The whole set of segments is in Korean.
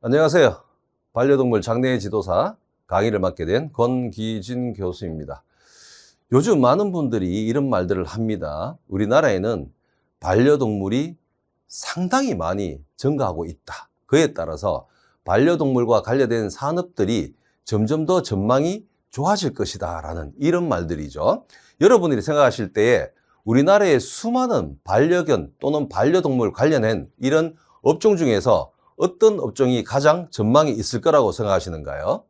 안녕하세요. 반려동물 장래의 지도사 강의를 맡게 된 권기진 교수입니다. 요즘 많은 분들이 이런 말들을 합니다. 우리나라에는 반려동물이 상당히 많이 증가하고 있다. 그에 따라서 반려동물과 관련된 산업들이 점점 더 전망이 좋아질 것이다 라는 이런 말들이죠. 여러분들이 생각하실 때에 우리나라의 수많은 반려견 또는 반려동물 관련된 이런 업종 중에서 어떤 업종이 가장 전망이 있을 거라고 생각하시는가요?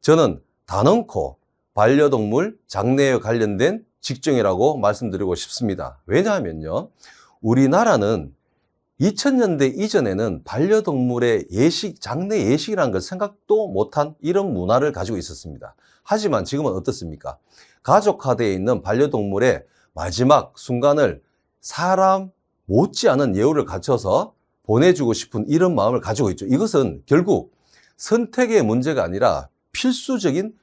저는 단언코 반려동물 장래에 관련된 직종이라고 말씀드리고 싶습니다. 왜냐하면요, 우리나라는 2000년대 이전에는 반려동물의 예식, 장래 예식이라는 걸 생각도 못한 이런 문화를 가지고 있었습니다. 하지만 지금은 어떻습니까? 가족화되어 있는 반려동물의 마지막 순간을 사람 못지않은 예우를 갖춰서 보내주고 싶은 이런 마음을 가지고 있죠. 이것은 결국 선택의 문제가 아니라 필수적인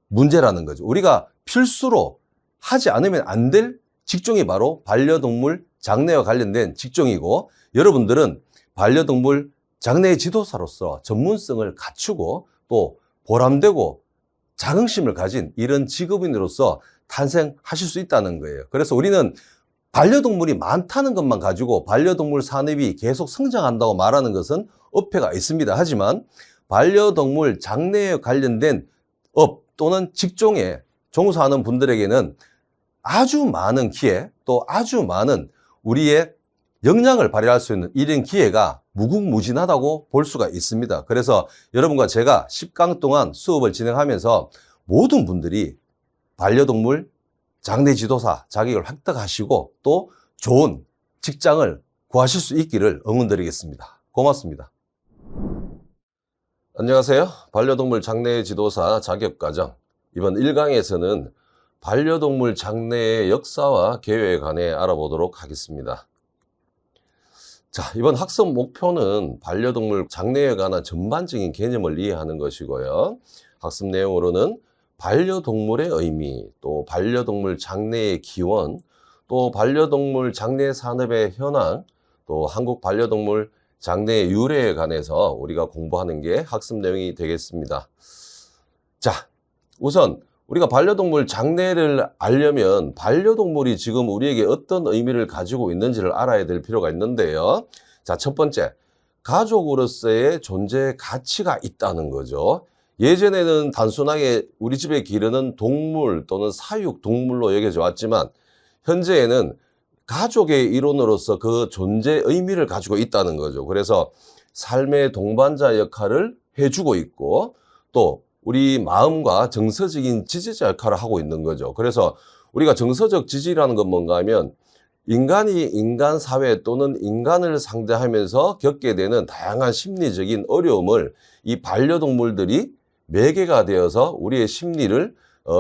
문제라는 거죠. 우리가 필수로 하지 않으면 안 될 직종이 바로 반려동물 장래와 관련된 직종이고, 여러분들은 반려동물 장래 지도사로서 전문성을 갖추고 또 보람되고 자긍심을 가진 이런 직업인으로서 탄생하실 수 있다는 거예요. 그래서 우리는 반려동물이 많다는 것만 가지고 반려동물 산업이 계속 성장한다고 말하는 것은 어폐가 있습니다. 하지만 반려동물 장래에 관련된 업 또는 직종에 종사하는 분들에게는 아주 많은 기회, 또 아주 많은 우리의 역량을 발휘할 수 있는 이런 기회가 무궁무진하다고 볼 수가 있습니다. 그래서 여러분과 제가 10강 동안 수업을 진행하면서 모든 분들이 반려동물 장래 지도사 자격을 획득하시고 또 좋은 직장을 구하실 수 있기를 응원드리겠습니다. 고맙습니다. 안녕하세요. 반려동물 장래 지도사 자격과정. 이번 1강에서는 반려동물 장래의 역사와 계획에 관해 알아보도록 하겠습니다. 자, 이번 학습 목표는 반려동물 장래에 관한 전반적인 개념을 이해하는 것이고요. 학습 내용으로는 반려동물의 의미, 또 반려동물 장래의 기원, 또 반려동물 장래 산업의 현황, 또 한국 반려동물 장래 유래에 관해서 우리가 공부하는 게 학습 내용이 되겠습니다. 자, 우선 우리가 반려동물 장래를 알려면 반려동물이 지금 우리에게 어떤 의미를 가지고 있는지를 알아야 될 필요가 있는데요. 자, 첫 번째, 가족으로서의 존재 가치가 있다는 거죠. 예전에는 단순하게 우리 집에 기르는 동물 또는 사육 동물로 여겨져 왔지만 현재에는 가족의 일원으로서 그 존재 의미를 가지고 있다는 거죠. 그래서 삶의 동반자 역할을 해주고 있고 또 우리 마음과 정서적인 지지자 역할을 하고 있는 거죠. 그래서 우리가 정서적 지지라는 건 뭔가 하면 인간이 인간 사회 또는 인간을 상대하면서 겪게 되는 다양한 심리적인 어려움을 이 반려동물들이 매개가 되어서 우리의 심리를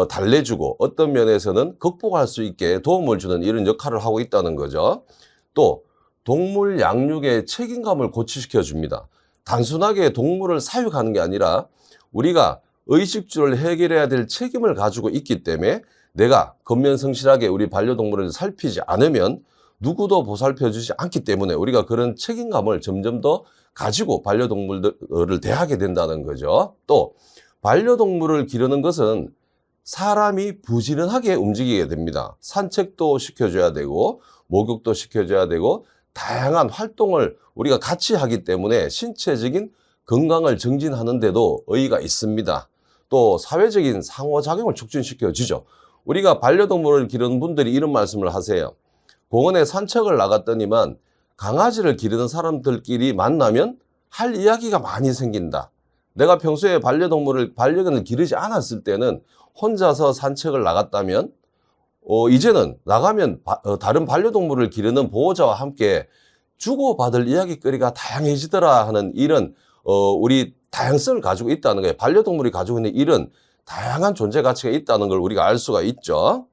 달래주고 어떤 면에서는 극복할 수 있게 도움을 주는 이런 역할을 하고 있다는 거죠. 또 동물 양육의 책임감을 고취시켜 줍니다. 단순하게 동물을 사육하는 게 아니라 우리가 의식주를 해결해야 될 책임을 가지고 있기 때문에 내가 근면성실하게 우리 반려동물을 살피지 않으면 누구도 보살펴 주지 않기 때문에 우리가 그런 책임감을 점점 더 가지고 반려동물들을 대하게 된다는 거죠. 또 반려동물을 기르는 것은 사람이 부지런하게 움직이게 됩니다. 산책도 시켜줘야 되고 목욕도 시켜줘야 되고 다양한 활동을 우리가 같이 하기 때문에 신체적인 건강을 증진하는 데도 의의가 있습니다. 또 사회적인 상호작용을 촉진시켜 주죠. 우리가 반려동물을 기르는 분들이 이런 말씀을 하세요. 공원에 산책을 나갔더니만 강아지를 기르는 사람들끼리 만나면 할 이야기가 많이 생긴다. 내가 평소에 반려견을 기르지 않았을 때는 혼자서 산책을 나갔다면 이제는 나가면 다른 반려동물을 기르는 보호자와 함께 주고받을 이야기거리가 다양해지더라 하는 이런 우리 다양성을 가지고 있다는 거예요. 반려동물이 가지고 있는 이런 다양한 존재 가치가 있다는 걸 우리가 알 수가 있죠.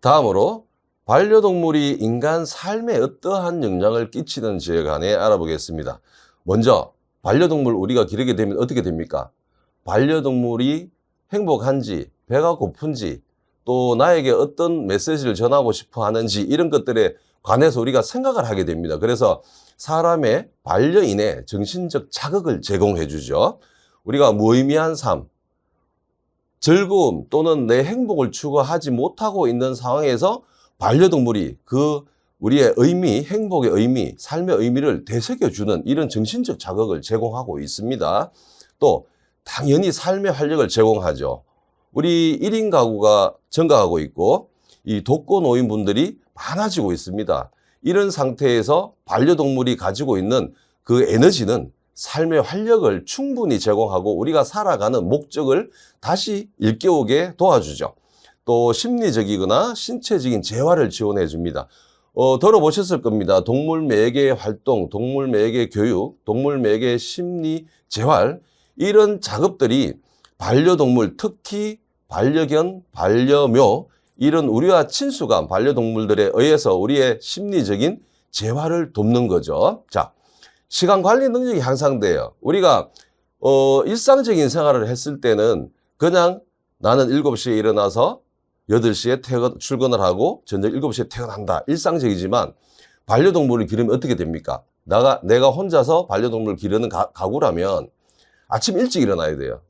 다음으로 반려동물이 인간 삶에 어떠한 영향을 끼치는지에 관해 알아보겠습니다. 먼저 반려동물 우리가 기르게 되면 어떻게 됩니까? 반려동물이 행복한지, 배가 고픈지, 또 나에게 어떤 메시지를 전하고 싶어 하는지 이런 것들에 관해서 우리가 생각을 하게 됩니다. 그래서 사람의 반려인의 정신적 자극을 제공해 주죠. 우리가 무의미한 삶, 즐거움 또는 내 행복을 추구하지 못하고 있는 상황에서 반려동물이 그 우리의 의미, 행복의 의미, 삶의 의미를 되새겨주는 이런 정신적 자극을 제공하고 있습니다. 또 당연히 삶의 활력을 제공하죠. 우리 1인 가구가 증가하고 있고 이 독거노인분들이 많아지고 있습니다. 이런 상태에서 반려동물이 가지고 있는 그 에너지는 삶의 활력을 충분히 제공하고 우리가 살아가는 목적을 다시 일깨우게 도와주죠. 또 심리적이거나 신체적인 재활을 지원해 줍니다. 들어보셨을 겁니다. 동물 매개 활동, 동물 매개 교육, 동물 매개 심리 재활, 이런 작업들이 반려동물, 특히 반려견, 반려묘, 이런 우리와 친숙한 반려동물들에 의해서 우리의 심리적인 재활을 돕는 거죠. 자, 시간 관리 능력이 향상돼요. 우리가 일상적인 생활을 했을 때는 그냥 나는 7시에 일어나서 8시에 출근을 하고 저녁 7시에 퇴근한다. 일상적이지만 반려동물을 기르면 어떻게 됩니까? 내가 혼자서 반려동물을 기르는 가구라면 아침 일찍 일어나야 돼요.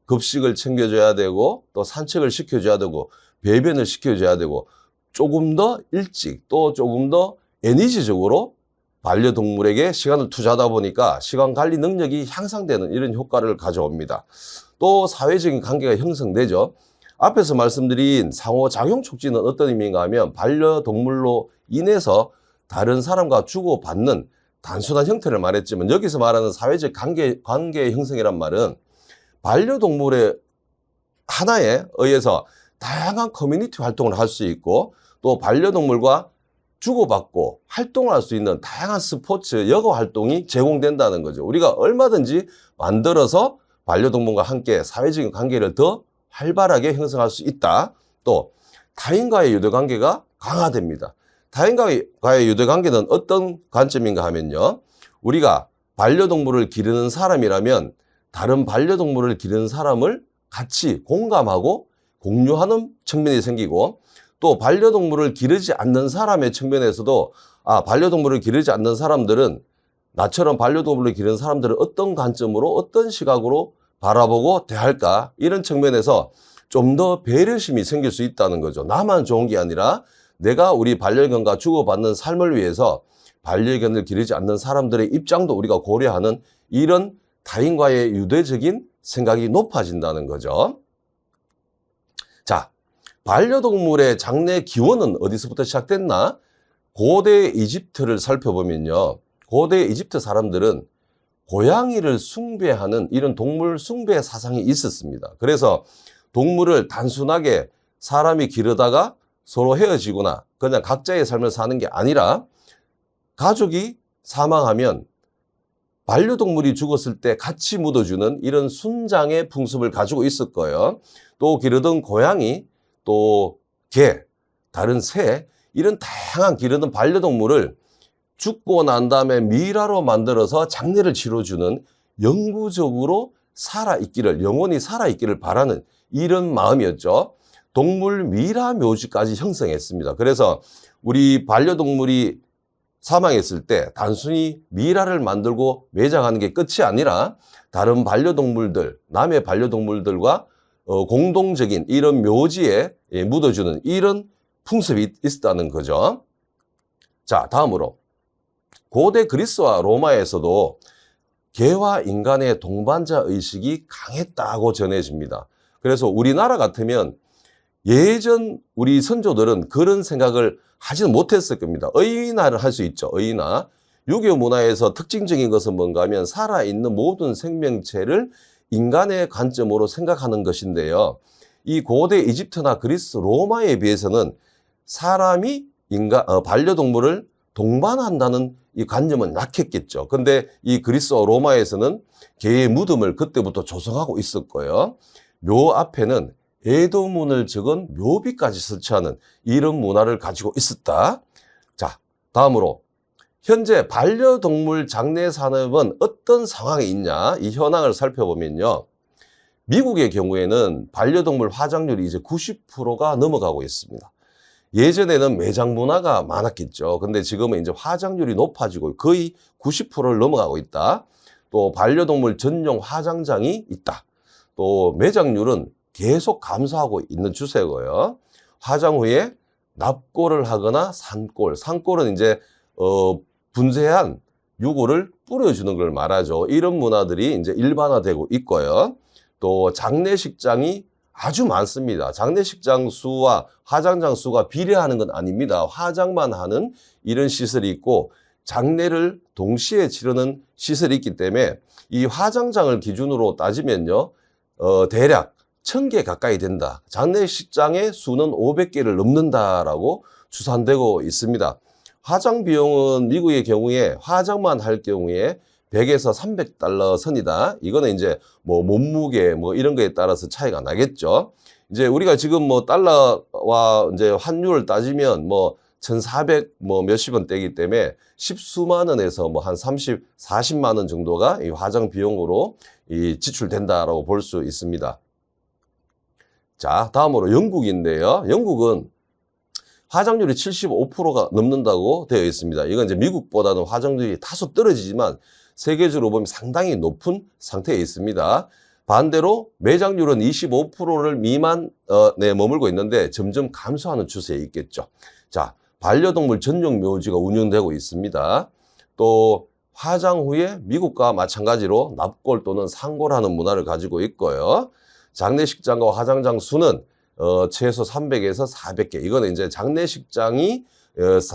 급식을 챙겨줘야 되고 또 산책을 시켜줘야 되고 배변을 시켜줘야 되고 조금 더 일찍 또 조금 더 에너지적으로 반려동물에게 시간을 투자하다 보니까 시간 관리 능력이 향상되는 이런 효과를 가져옵니다. 또 사회적인 관계가 형성되죠. 앞에서 말씀드린 상호작용 촉진은 어떤 의미인가 하면 반려동물로 인해서 다른 사람과 주고받는 단순한 형태를 말했지만 여기서 말하는 사회적 관계의 형성이란 말은 반려동물의 하나에 의해서 다양한 커뮤니티 활동을 할 수 있고 또 반려동물과 주고받고 활동을 할 수 있는 다양한 스포츠, 여가 활동이 제공된다는 거죠. 우리가 얼마든지 만들어서 반려동물과 함께 사회적인 관계를 더 활발하게 형성할 수 있다. 또 타인과의 유대관계가 강화됩니다. 타인과의 유대관계는 어떤 관점인가 하면요. 우리가 반려동물을 기르는 사람이라면 다른 반려동물을 기르는 사람을 같이 공감하고 공유하는 측면이 생기고 또 반려동물을 기르지 않는 사람의 측면에서도 반려동물을 기르지 않는 사람들은 나처럼 반려동물을 기르는 사람들은 어떤 관점으로 어떤 시각으로 바라보고 대할까 이런 측면에서 좀 더 배려심이 생길 수 있다는 거죠. 나만 좋은 게 아니라 내가 우리 반려견과 주고받는 삶을 위해서 반려견을 기르지 않는 사람들의 입장도 우리가 고려하는 이런 타인과의 유대적인 생각이 높아진다는 거죠. 자, 반려동물의 장래 기원은 어디서부터 시작됐나? 고대 이집트를 살펴보면요. 고대 이집트 사람들은 고양이를 숭배하는 이런 동물 숭배 사상이 있었습니다. 그래서 동물을 단순하게 사람이 기르다가 서로 헤어지거나 그냥 각자의 삶을 사는 게 아니라 가족이 사망하면 반려동물이 죽었을 때 같이 묻어주는 이런 순장의 풍습을 가지고 있을 거예요. 또 기르던 고양이, 또 개, 다른 새, 이런 다양한 기르던 반려동물을 죽고 난 다음에 미라로 만들어서 장례를 치러주는 영구적으로 살아있기를, 영원히 살아있기를 바라는 이런 마음이었죠. 동물 미라 묘지까지 형성했습니다. 그래서 우리 반려동물이 사망했을 때 단순히 미라를 만들고 매장하는 게 끝이 아니라 다른 반려동물들, 남의 반려동물들과 공동적인 이런 묘지에 묻어주는 이런 풍습이 있었다는 거죠. 자, 다음으로 고대 그리스와 로마에서도 개와 인간의 동반자 의식이 강했다고 전해집니다. 그래서 우리나라 같으면 예전 우리 선조들은 그런 생각을 하지는 못했을 겁니다. 의인화를 할 수 있죠. 의인화. 유교 문화에서 특징적인 것은 뭔가 하면 살아있는 모든 생명체를 인간의 관점으로 생각하는 것인데요. 이 고대 이집트나 그리스, 로마에 비해서는 사람이 반려동물을 동반한다는 이 관념은 약했겠죠. 근데 이 그리스와 로마에서는 개의 무덤을 그때부터 조성하고 있을 거예요. 묘 앞에는 애도문을 적은 묘비까지 설치하는 이런 문화를 가지고 있었다. 자, 다음으로 현재 반려동물 장례 산업은 어떤 상황에 있냐, 이 현황을 살펴보면요. 미국의 경우에는 반려동물 화장률이 이제 90%가 넘어가고 있습니다. 예전에는 매장 문화가 많았겠죠. 근데 지금은 이제 화장률이 높아지고 거의 90%를 넘어가고 있다. 또 반려동물 전용 화장장이 있다. 또 매장률은 계속 감소하고 있는 추세고요. 화장 후에 납골을 하거나 산골은 이제 분쇄한 유골을 뿌려주는 걸 말하죠. 이런 문화들이 이제 일반화되고 있고요. 또 장례식장이 아주 많습니다. 장례식장 수와 화장장 수가 비례하는 건 아닙니다. 화장만 하는 이런 시설이 있고 장례를 동시에 치르는 시설이 있기 때문에 이 화장장을 기준으로 따지면요. 대략 1000개 가까이 된다. 장례식장의 수는 500개를 넘는다라고 추산되고 있습니다. 화장 비용은 미국의 경우에 화장만 할 경우에 100에서 300달러 선이다. 이거는 이제 뭐 몸무게 뭐 이런 거에 따라서 차이가 나겠죠. 이제 우리가 지금 뭐 달러와 이제 환율을 따지면 뭐 1,400 뭐 몇십 원대이기 때문에 십수만 원에서 뭐 한 30, 40만 원 정도가 이 화장 비용으로 이 지출된다라고 볼 수 있습니다. 자, 다음으로 영국인데요. 영국은 화장률이 75%가 넘는다고 되어 있습니다. 이건 이제 미국보다는 화장률이 다소 떨어지지만 세계적으로 보면 상당히 높은 상태에 있습니다. 반대로 매장률은 25%를 미만 머물고 있는데 점점 감소하는 추세에 있겠죠. 자, 반려동물 전용 묘지가 운영되고 있습니다. 또 화장 후에 미국과 마찬가지로 납골 또는 상골하는 문화를 가지고 있고요. 장례식장과 화장장 수는 최소 300에서 400개. 이거는 이제 장례식장이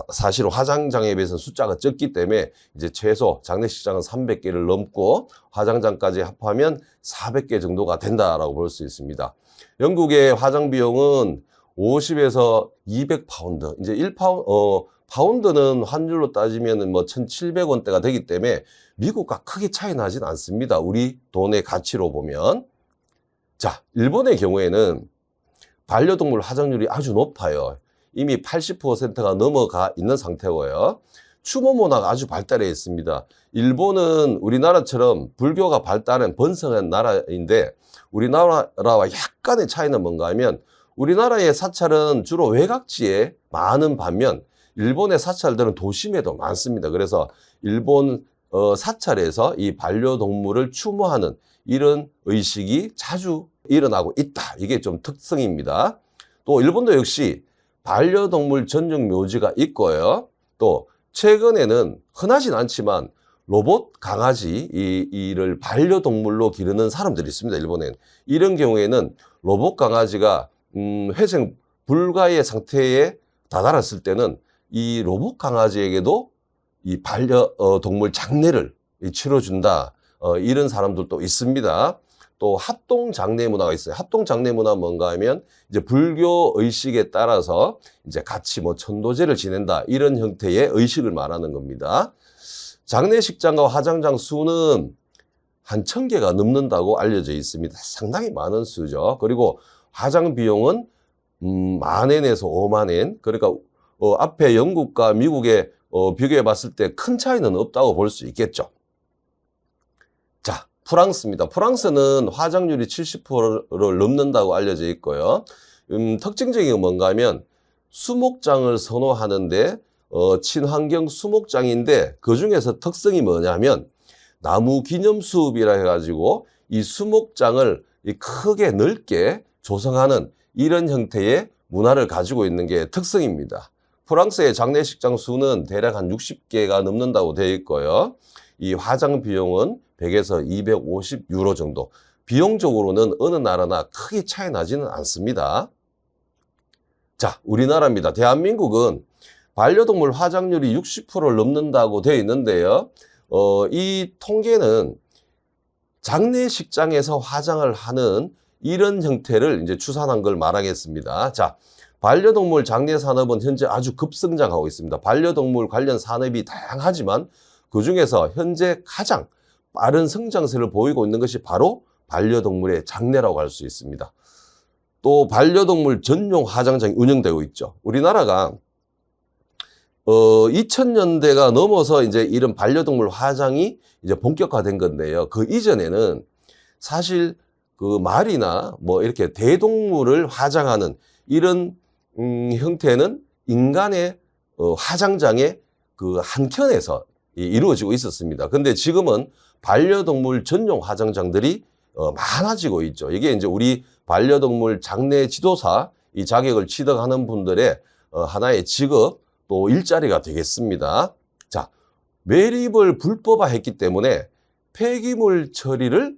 사실 화장장에 비해서 숫자가 적기 때문에 이제 최소 장례식장은 300개를 넘고 화장장까지 합하면 400개 정도가 된다라고 볼 수 있습니다. 영국의 화장 비용은 50에서 200파운드. 이제 파운드는 환율로 따지면 뭐 1,700원대가 되기 때문에 미국과 크게 차이 나진 않습니다. 우리 돈의 가치로 보면. 자, 일본의 경우에는 반려동물 화장률이 아주 높아요. 이미 80%가 넘어가 있는 상태고요. 추모 문화가 아주 발달해 있습니다. 일본은 우리나라처럼 불교가 발달한 번성한 나라인데 우리나라와 약간의 차이는 뭔가 하면 우리나라의 사찰은 주로 외곽지에 많은 반면 일본의 사찰들은 도심에도 많습니다. 그래서 일본 사찰에서 이 반려동물을 추모하는 이런 의식이 자주 일어나고 있다. 이게 좀 특성입니다. 또 일본도 역시 반려동물 전용 묘지가 있고요. 또 최근에는 흔하진 않지만 로봇 강아지 이를 반려동물로 기르는 사람들이 있습니다. 일본엔. 이런 경우에는 로봇 강아지가 회생 불가의 상태에 다다랐을 때는 이 로봇 강아지에게도 이 반려동물 장례를 치러준다. 이런 사람들도 있습니다. 또 합동 장례 문화가 있어요. 합동 장례 문화 뭔가 하면 이제 불교 의식에 따라서 이제 같이 뭐 천도제를 지낸다. 이런 형태의 의식을 말하는 겁니다. 장례식장과 화장장 수는 한 1000개가 넘는다고 알려져 있습니다. 상당히 많은 수죠. 그리고 화장 비용은 만엔에서 5만엔. 그러니까 앞에 영국과 미국에 비교해 봤을 때 큰 차이는 없다고 볼 수 있겠죠. 자, 프랑스입니다. 프랑스는 화장률이 70%를 넘는다고 알려져 있고요. 특징적인 건 뭔가 하면 수목장을 선호하는데 친환경 수목장인데 그중에서 특성이 뭐냐면 나무 기념숲이라 해가지고 이 수목장을 크게 넓게 조성하는 이런 형태의 문화를 가지고 있는 게 특성입니다. 프랑스의 장례식장 수는 대략 한 60개가 넘는다고 되어 있고요. 이 화장 비용은 100에서 250 유로 정도. 비용적으로는 어느 나라나 크게 차이 나지는 않습니다. 자, 우리나라입니다. 대한민국은 반려동물 화장률이 60%를 넘는다고 되어 있는데요. 이 통계는 장례식장에서 화장을 하는 이런 형태를 이제 추산한 걸 말하겠습니다. 자, 반려동물 장례 산업은 현재 아주 급성장하고 있습니다. 반려동물 관련 산업이 다양하지만 그중에서 현재 가장 빠른 성장세를 보이고 있는 것이 바로 반려동물의 장례라고 할 수 있습니다. 또 반려동물 전용 화장장이 운영되고 있죠. 우리나라가 2000년대가 넘어서 이제 이런 반려동물 화장이 이제 본격화된 건데요. 그 이전에는 사실 그 말이나 뭐 이렇게 대동물을 화장하는 이런 형태는 인간의 화장장의 그 한켠에서 이루어지고 있었습니다. 근데 지금은 반려동물 전용 화장장들이 많아지고 있죠. 이게 이제 우리 반려동물 장례 지도사 이 자격을 취득하는 분들의 하나의 직업 또 일자리가 되겠습니다. 자, 매립을 불법화했기 때문에 폐기물 처리를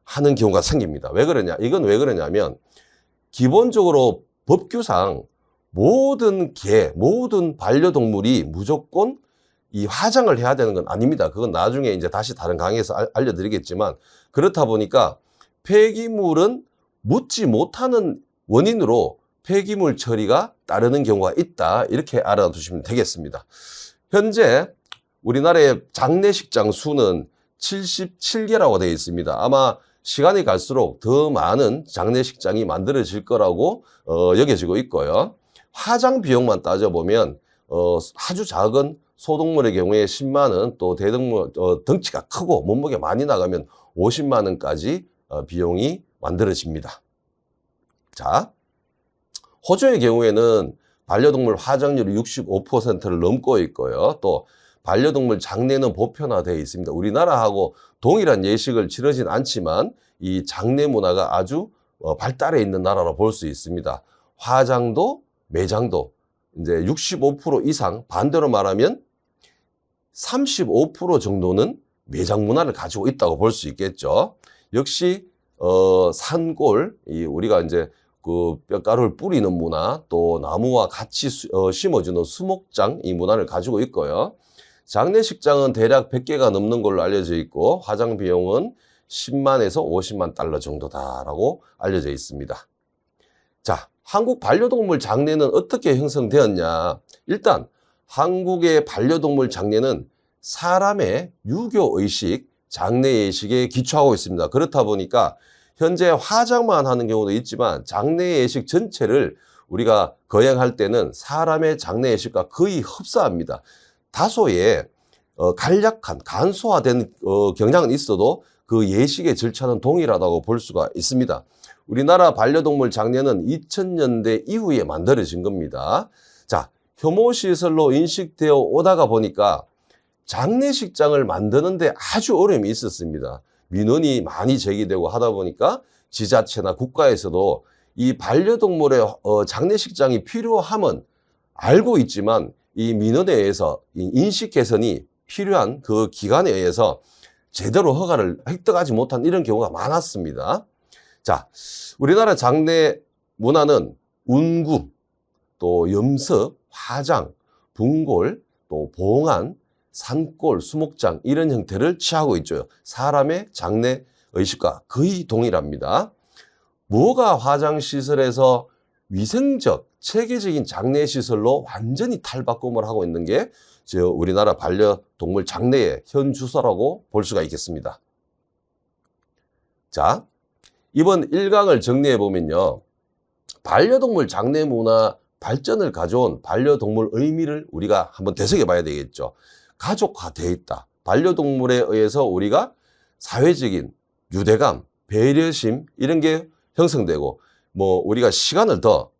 하는 경우가 생깁니다. 왜 그러냐? 이건 왜 그러냐면 기본적으로 법규상 모든 모든 반려동물이 무조건 이 화장을 해야 되는 건 아닙니다. 그건 나중에 이제 다시 다른 강의에서 알려드리겠지만 그렇다 보니까 폐기물은 묻지 못하는 원인으로 폐기물 처리가 따르는 경우가 있다. 이렇게 알아두시면 되겠습니다. 현재 우리나라의 장례식장 수는 77개라고 되어 있습니다. 아마 시간이 갈수록 더 많은 장례식장이 만들어질 거라고 여겨지고 있고요. 화장 비용만 따져보면 아주 작은 소동물의 경우에 10만 원, 또 대동물 덩치가 크고 몸무게 많이 나가면 50만 원까지 비용이 만들어집니다. 자, 호주의 경우에는 반려동물 화장률이 65%를 넘고 있고요. 또 반려동물 장례는 보편화되어 있습니다. 우리나라하고 동일한 예식을 치르진 않지만 이 장례 문화가 아주 발달해 있는 나라로 볼 수 있습니다. 화장도 매장도 이제 65% 이상, 반대로 말하면 35% 정도는 매장 문화를 가지고 있다고 볼 수 있겠죠. 역시 산골, 우리가 이제 그 뼈가루를 뿌리는 문화, 또 나무와 같이 심어주는 수목장 이 문화를 가지고 있고요. 장례식장은 대략 100개가 넘는 걸로 알려져 있고 화장 비용은 10만에서 50만 달러 정도다라고 알려져 있습니다. 자, 한국 반려동물 장례는 어떻게 형성되었냐? 일단 한국의 반려동물 장례는 사람의 유교의식, 장례예식에 기초하고 있습니다. 그렇다 보니까 현재 화장만 하는 경우도 있지만 장례예식 전체를 우리가 거행할 때는 사람의 장례예식과 거의 흡사합니다. 다소의 간략한 간소화된 경향은 있어도 그 예식의 절차는 동일하다고 볼 수가 있습니다. 우리나라 반려동물 장례는 2000년대 이후에 만들어진 겁니다. 자, 혐오시설로 인식되어 오다가 보니까 장례식장을 만드는데 아주 어려움이 있었습니다. 민원이 많이 제기되고 하다 보니까 지자체나 국가에서도 이 반려동물의 장례식장이 필요함은 알고 있지만 이 민원에 의해서 인식 개선이 필요한 그 기관에 의해서 제대로 허가를 획득하지 못한 이런 경우가 많았습니다. 자, 우리나라 장례 문화는 운구, 또 염습, 화장, 분골, 또 봉안, 산골, 수목장 이런 형태를 취하고 있죠. 사람의 장례 의식과 거의 동일합니다. 무허가 화장시설에서 위생적, 체계적인 장례시설로 완전히 탈바꿈을 하고 있는 게 우리나라 반려동물 장례의 현 주소라고 볼 수가 있겠습니다. 자, 이번 1강을 정리해 보면요. 반려동물 장례 문화 발전을 가져온 반려동물 의미를 우리가 한번 되새겨 봐야 되겠죠. 가족화되어 있다. 반려동물에 의해서 우리가 사회적인 유대감, 배려심 이런 게 형성되고 우리가 시간을 더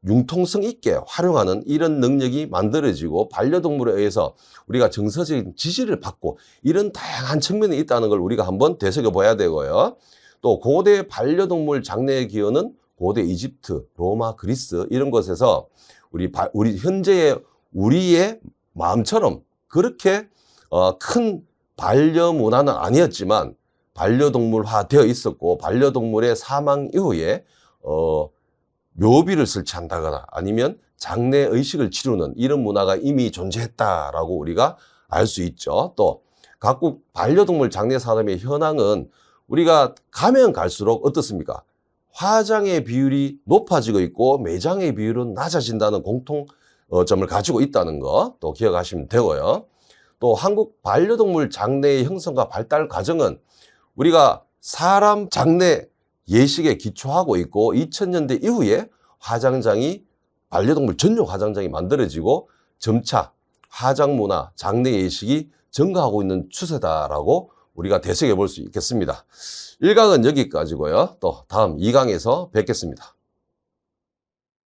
융통성 있게 활용하는 이런 능력이 만들어지고 반려동물에 의해서 우리가 정서적인 지지를 받고 이런 다양한 측면이 있다는 걸 우리가 한번 되새겨 봐야 되고요. 또 고대 반려동물 장례의 기원은 고대 이집트, 로마, 그리스 이런 곳에서 우리 현재의 우리의 마음처럼 그렇게 큰 반려 문화는 아니었지만 반려동물화 되어 있었고 반려동물의 사망 이후에 묘비를 설치한다거나 아니면 장례 의식을 치르는 이런 문화가 이미 존재했다라고 우리가 알 수 있죠. 또 각국 반려동물 장례 사람의 현황은 우리가 가면 갈수록 어떻습니까? 화장의 비율이 높아지고 있고 매장의 비율은 낮아진다는 공통점을 가지고 있다는 거 또 기억하시면 되고요. 또 한국 반려동물 장례의 형성과 발달 과정은 우리가 사람 장례 예식에 기초하고 있고 2000년대 이후에 화장장이 반려동물 전용 화장장이 만들어지고 점차 화장 문화, 장례 예식이 증가하고 있는 추세다라고 우리가 되새겨 볼 수 있겠습니다. 1강은 여기까지고요. 또 다음 2강에서 뵙겠습니다.